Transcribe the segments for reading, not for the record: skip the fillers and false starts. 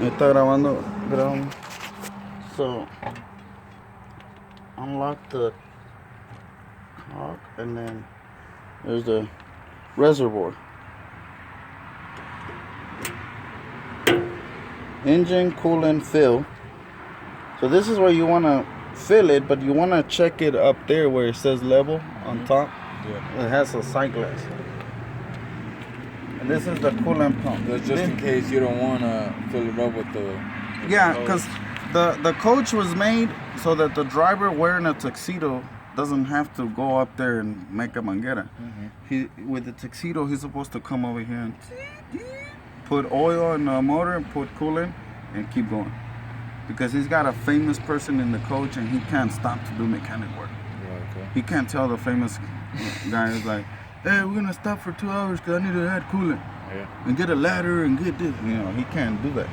Está grabando. So, unlock the cock and then there's the reservoir. Engine, coolant, fill. So this is where you want to fill it, but you want to check it up there where it says level on top. Yeah. It has a sight glass. And this is the coolant pump. That's just in case you don't want to fill it up with the... Yeah, because the coach was made so that the driver wearing a tuxedo doesn't have to go up there and make a manguera. Mm-hmm. With the tuxedo, he's supposed to come over here and put oil in the motor and put coolant and keep going. Because he's got a famous person in the coach and he can't stop to do mechanic work. Yeah, okay. He can't tell the famous guy is like, hey, we're going to stop for 2 hours because I need to add coolant. Yeah. And get a ladder and get this. You know, he can't do that.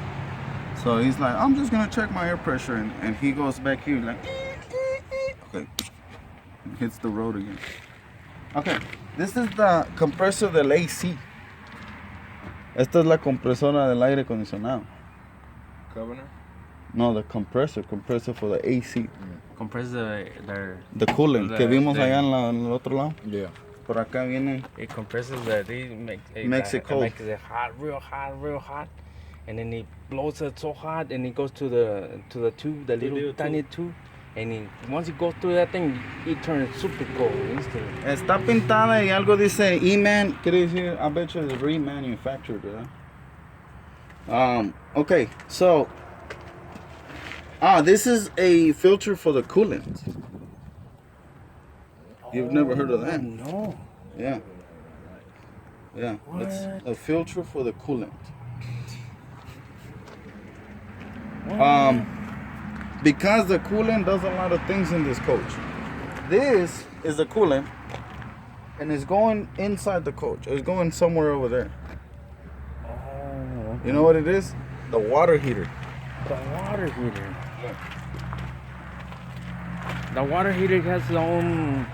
So he's like, I'm just going to check my air pressure. And he goes back here like, okay. And hits the road again. Okay, this is the compressor del AC. Esta es la compresora del aire acondicionado. Governor? No, the compressor for the AC. Compressor the coolant que vimos allá en el otro lado. Yeah. Por acá viene. It compresses the makes it cold. Makes it hot, real hot, and then it blows it so hot, and it goes to the tube, the little tiny tube, and once it goes through that thing, it turns super cold instantly. Está pintada y algo dice E-Man. Quiere decir, I bet you it's remanufactured, ¿verdad? Okay, so. This is a filter for the coolant. You've never heard of that? No. Yeah. Yeah. What? It's a filter for the coolant. What? Because the coolant does a lot of things in this coach. This is the coolant, and it's going inside the coach. It's going somewhere over there. Oh. Okay. You know what it is? The water heater. The water heater. The water heater has its own.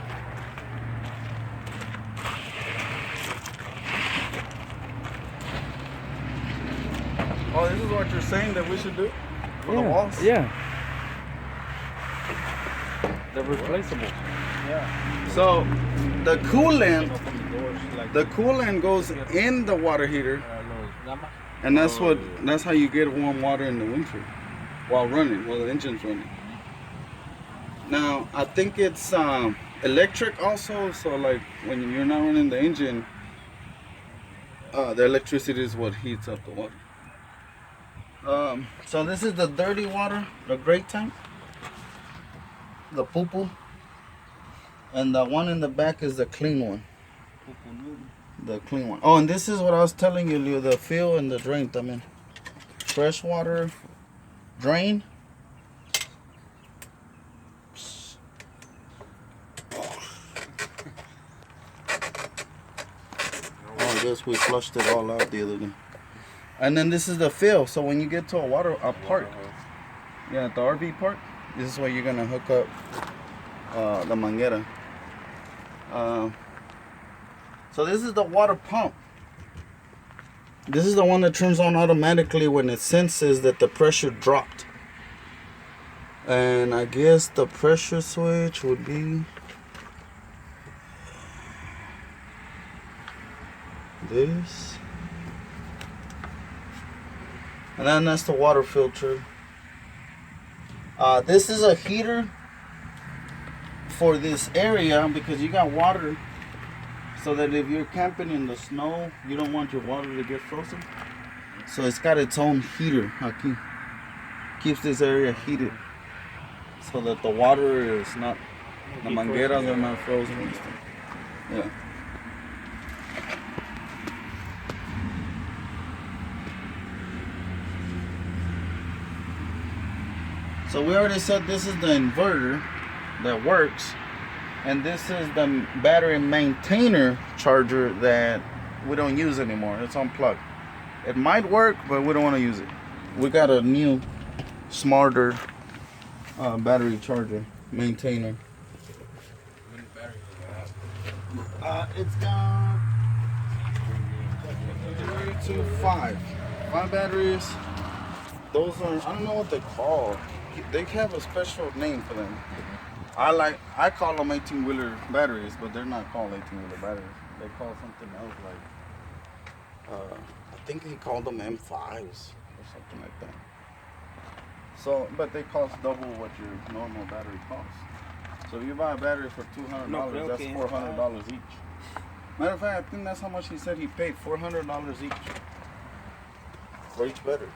Oh, this is what you're saying that we should do for the walls? Yeah. They're replaceable. Yeah. So the coolant goes in the water heater, and that's how you get warm water in the winter while the engine's running. Now I think it's electric also, so like when you're not running the engine, the electricity is what heats up the water. So this is the dirty water, the gray tank, the poo-poo, and the one in the back is the clean one. The clean one. Oh, and this is what I was telling you, Leo, the fill and the drain. I mean, fresh water drain. Oh, I guess we flushed it all out the other day. And then this is the fill. So when you get to a park, yeah, the RV park, this is where you're gonna hook up the manguera. So this is the water pump. This is the one that turns on automatically when it senses that the pressure dropped. And I guess the pressure switch would be this. And then that's the water filter. This is a heater for this area because you got water, so that if you're camping in the snow, you don't want your water to get frozen. So it's got its own heater. Keeps this area heated so that the water is not, the mangueras are not frozen and stuff. Yeah. So we already said this is the inverter that works, and this is the battery maintainer charger that we don't use anymore. It's unplugged. It might work, but we don't want to use it. We got a new, smarter battery charger maintainer. How many batteries does it have? It's got 3 to 5 batteries. Those are, I don't know what they call. They have a special name for them. I call them 18-wheeler batteries, but they're not called 18-wheeler batteries. They call something else I think he called them M5s or something like that. So, but they cost double what your normal battery costs. So if you buy a battery for $200, that's $400 each. Matter of fact, I think that's how much he said he paid, $400 each for each battery.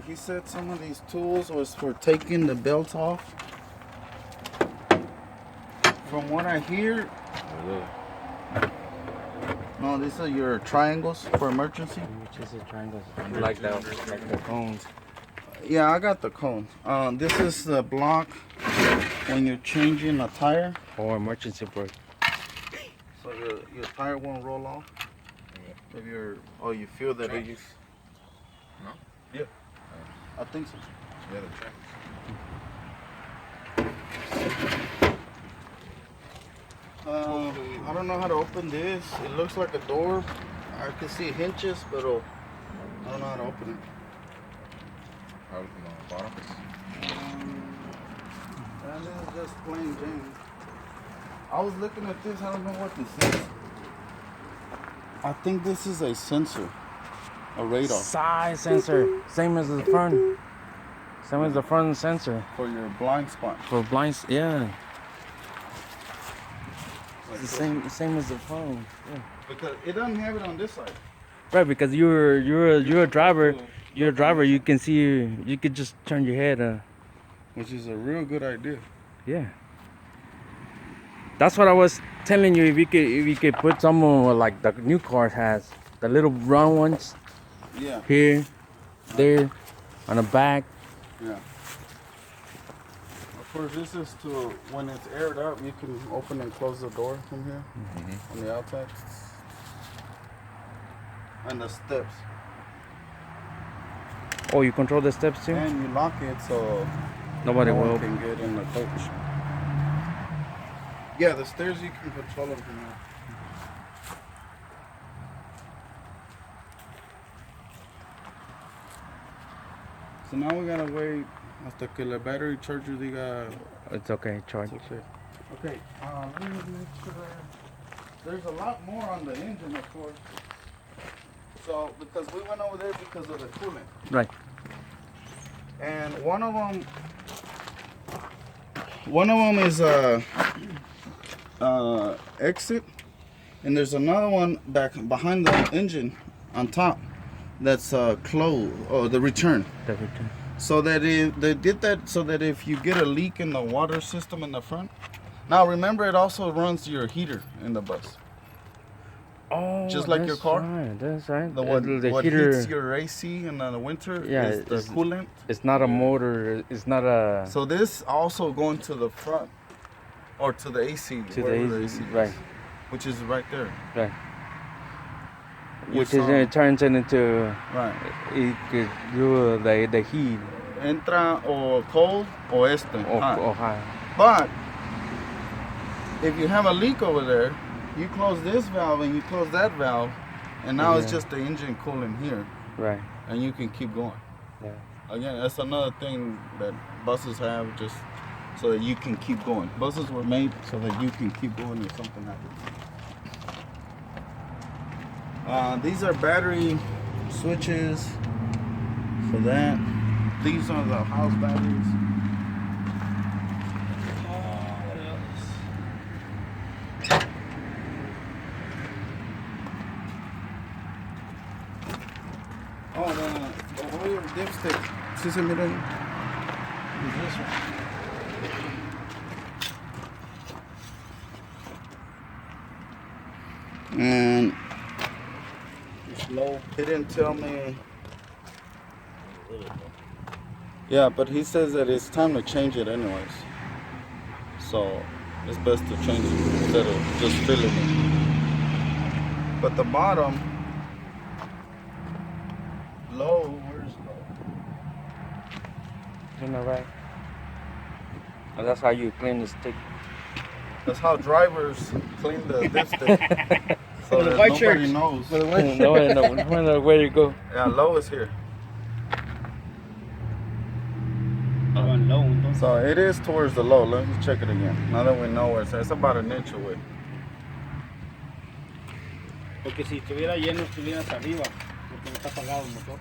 He said some of these tools was for taking the belt off. From what I hear, no, these are your triangles for emergency. Which is the triangles? Like the cones. Yeah, I got the cone. This is the block when you're changing a tire. Or emergency brake. So your tire won't roll off. If you feel that it is. No? Yeah. I think so. Yeah, the tracks. I don't know how to open this. It looks like a door. I can see hinges, but I don't know how to open it. How open the bottom? And this is just plain Jane. I was looking at this. I don't know what this is. I think this is a sensor, a radar Side sensor. Same as the front. Same as the front sensor. for your blind spot. For blinds, yeah. Like It's the same as the phone. Yeah. Because it doesn't have it on this side. Right, because you're a driver. You're a driver. You can see. You could just turn your head. Which is a real good idea. Yeah. That's what I was telling you. If you could put some like the new car has the little round ones Yeah. here, there, on the back. Yeah. Of course, this is to when it's aired up, you can open and close the door from here on the outside. And the steps. Oh, you control the steps too. And you lock it so Nobody no will. one can get in the coach. Yeah, the stairs you can control them from here. So now we gotta wait hasta que la battery charger diga. It's okay, charge. It's okay. Okay, let me make sure there's a lot more on the engine, of course. So, because we went over there because of the coolant. Right. And one of them is exit, and there's another one back behind the engine on top that's close, or the return. The return. So that they did that so that if you get a leak in the water system in the front. Now remember, it also runs your heater in the bus. Oh, Just like your that's car? Right, that's right. The what heater. heats your AC in the winter Yeah, is the coolant. It's not a motor. It's not a. So this also going to the front or to the AC. To wherever the AC, is, right. Which is right there. Right. You Which is saw- it turns it into Right. it could do the heat Entra o cold o este. or hot. high. But if you have a leak over there, you close this valve and you close that valve, and now it's Yeah. just the engine cooling here, Right. and you can keep going. Yeah. Again, that's another thing that buses have, just so that you can keep going. Buses were made so that you can keep going if something happens. These are battery switches for that. These are the house batteries. What else? Oh, the whole dipstick. ¿Sí se mira ahí? Is this one. And he didn't tell me. Yeah, but he says that it's time to change it anyways. So it's best to change it instead of just filling it. But the bottom, low, where's low? Isn't that right? And that's how you clean the stick. That's how drivers clean the dipstick. So that white nobody shirts. knows. For the white No, no, where you go. Yeah, low is here. Estaban low, entonces. So it is towards the low. Let me check it again. Now that we know where it's at. It's about an inch away. Porque si estuviera lleno, estuvieras arriba. Porque no está apagado el motor.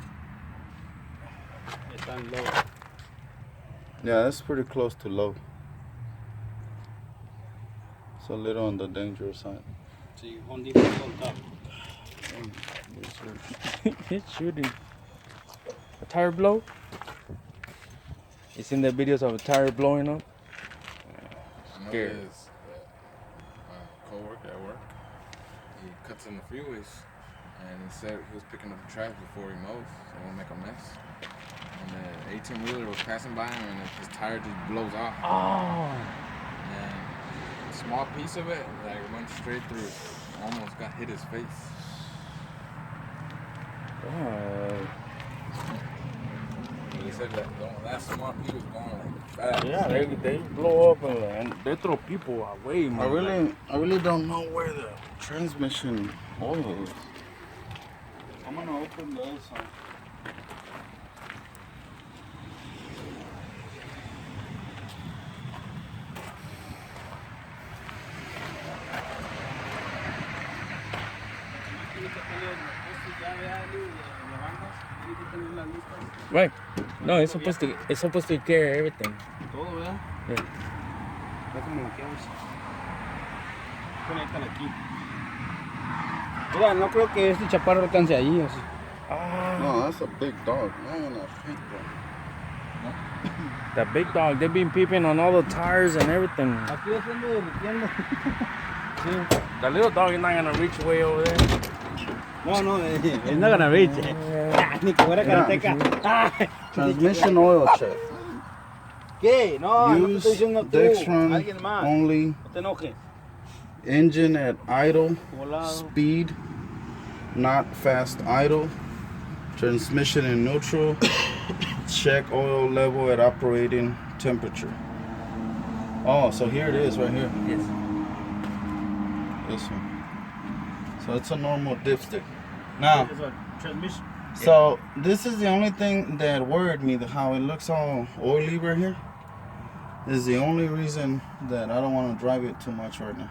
Está en low. Yeah, that's pretty close to low. It's a little on the dangerous side. Sí, Home Depot on top. It's shooting. A tire blow? You seen the videos of a tire blowing up? I know Scared. his co-worker at work. He cuts in the freeways, and he said he was picking up the trash before he mows, so he won't make a mess. And the 18-wheeler was passing by him, and his tire just blows off. Oh. And a small piece of it, like, went straight through, almost hit his face. He said that small piece was going like fast. Yeah, they blow up and they throw people away, man. I really don't know where the transmission oil is. I'm gonna open the other side. Right. No, it's supposed to carry everything. Todo, ¿verdad? Yeah. Está como bloqueados. Conectan aquí. Mira, no creo que este chaparro alcance allí, así. No, that's a big dog. Man, I hate that. That big dog, they've been peeping on all the tires and everything. Aquí haciendo derritiendo. Sí. The little dog is not gonna reach way over there. No, it's not gonna reach. Ni que fuera karateca. Transmission oil check. ¿Qué? No, no te Use estoy diciendo tú. Dextron Alguien más. only. No te enojes. Engine at idle. Volado. Speed, not fast idle. Transmission in neutral. Check oil level at operating temperature. Oh, so here it is right here. Yes. This one. So it's a normal dipstick. Now, It's a transmission. so this is the only thing that worried me, how it looks all oily right here. This is the only reason that I don't want to drive it too much right now.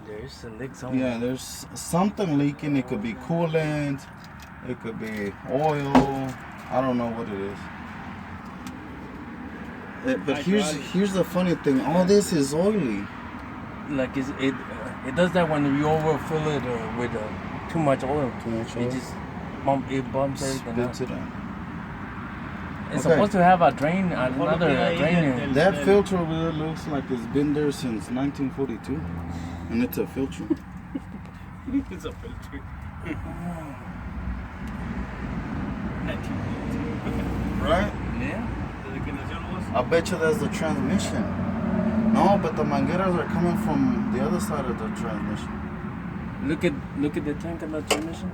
There's a leak somewhere. Yeah, there's something leaking. It could be coolant. It could be oil. I don't know what it is. But here's the funny thing. All this is oily. Like it does that when you overfill it with too much oil. Too much oil. It just bumps everything out. Spits it out. It's Okay. supposed to have a drain, another drain. That filter over there looks like it's been there since 1942, and it's a filter. It's a filter. Right? Yeah. Desde que nació el voz. I bet you that's the transmission. No, but the mangueras are coming from the other side of the transmission. Look at the tank of the transmission.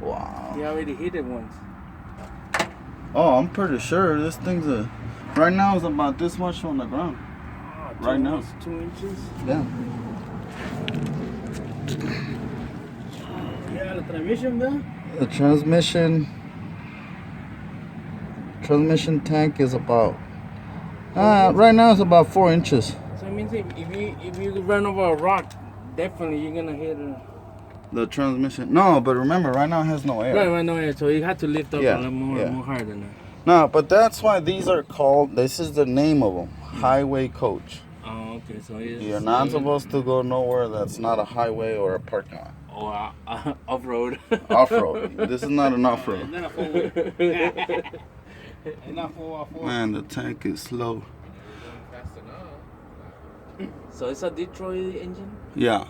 Wow. He already hit it once. Oh, I'm pretty sure this thing's right now is about this much on the ground. Right now. 2 inches. Yeah. Yeah, la transmission, ¿verdad? The transmission tank is about right now it's about 4 inches. So it means if you run over a rock, definitely you're gonna hit it. The transmission. No, but remember, right now it has no air. Right, no. So you have to lift up Yeah, a little more yeah. hard than that. No, but that's why these are called. This is the name of them. Highway coach. Oh, okay. So it's, You're not supposed to go nowhere that's not a highway or a parking lot. or off road. Off road. This is not an off It's road. not a four-wheel. It's not four. Man, the tank is slow. Fast enough. So it's a Detroit engine. Yeah.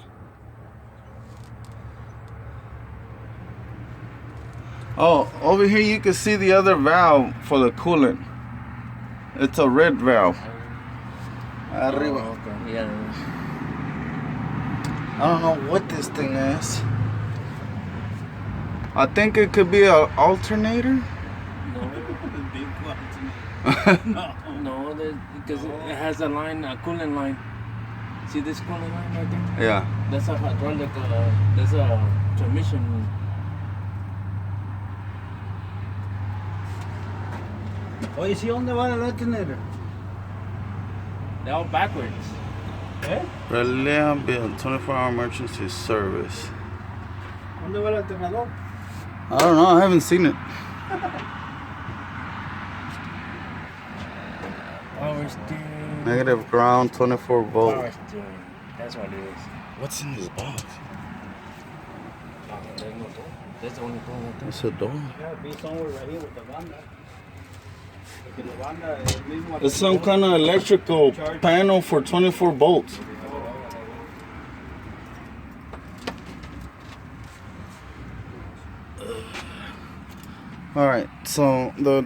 Oh, over here you can see the other valve for the coolant. It's a red valve. Arriba. Oh, okay. Yeah. I don't know what this thing is. I think it could be an alternator. No, because it has a line, a coolant line. See this coolant line right there? Yeah. That's a hydraulic. That's a transmission. Oye, ¿sí dónde va el alternator? They're all backwards. ¿Eh? Relay Bill, 24-hour emergency service. ¿Dónde va el alternador? I don't know. I haven't seen it. Power steering. Negative ground, 24 volt. Power steering. That's what it is. What's in this box? There's no door. That's the only door right there. It's a door. Yeah, be somewhere right here with the banda. Porque la banda es el mismo. It's some kind of electrical panel for 24 volts. All right, so the